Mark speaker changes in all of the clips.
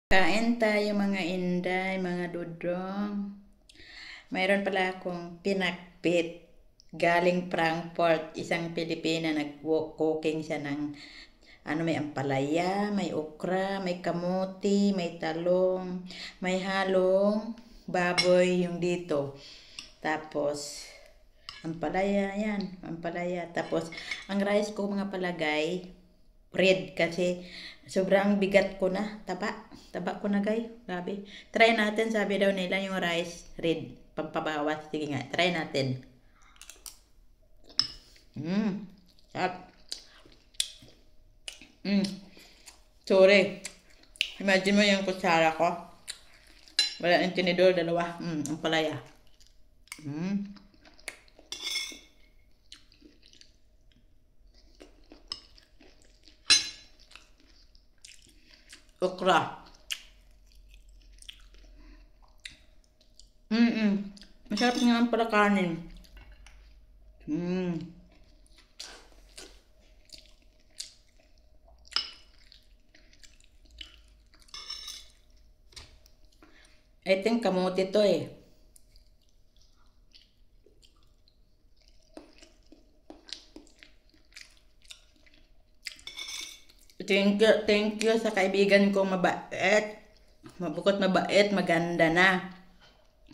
Speaker 1: Kain tayo mga inday, mga dudong. Mayroon pala akong pinakbit. Galing Frankfurt, isang Pilipina, nag-cooking siya ng may ampalaya, may okra, may kamuti, may talong, may halong baboy yung dito. Tapos, ampalaya, yan, ampalaya. Tapos, ang rice ko mga palagay, red kasi sobrang bigat ko na, taba ko na guys, grabe. Try natin, sabi daw nila yung rice red, pampabawas. Sige nga, try natin. Sarap. Sorry, imagine mo yung kutsara ko, wala yung tinidor, dalawa. Ang palaya. Okra. Masarap nga ang pala kanin. I think kamote to eh. Thank you sa kaibigan ko mabait. Bukod mabait, maganda na.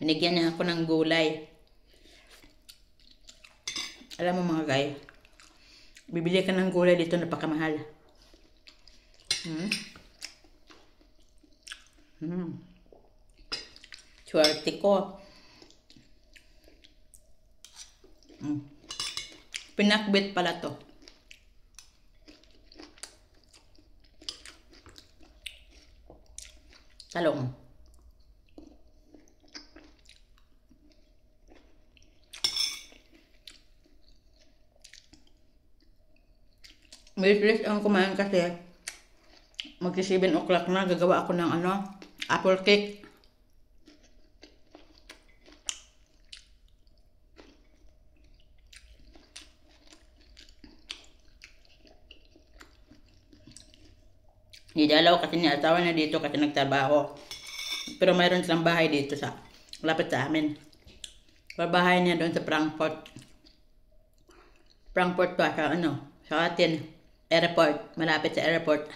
Speaker 1: Binigyan niya ako ng gulay. Alam mo mga guys, bibili ka ng gulay dito, napakamahal. Swerte ko. Pinakbit pala to. Talong. Mabilis ang kumain kasi magsi 7 o'clock na, gagawa ako ng apple cake. Nidalaw kasi niya asawa na dito kasi nagtrabaho. Pero mayroon silang bahay dito sa lapit sa amin. Pero bahay niya doon sa Frankfurt. Frankfurt pa sa sa atin. Airport. Malapit sa airport.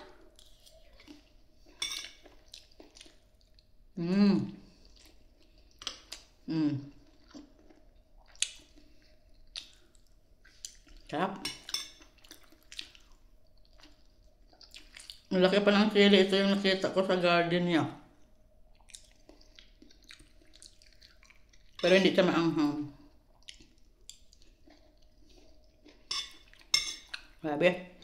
Speaker 1: Sarap. Ang laki pa ng sili. Ito yung nakita ko sa garden niya. Pero hindi siya maanghang. Grabe.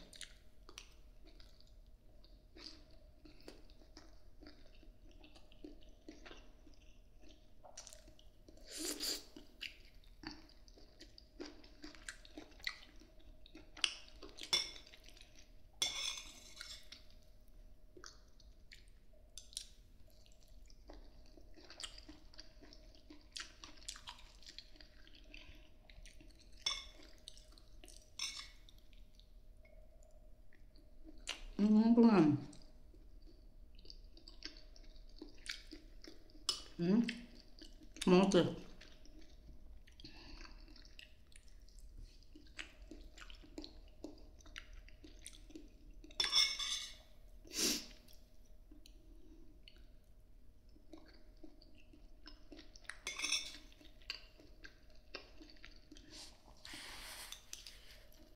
Speaker 1: Bungan. Motor.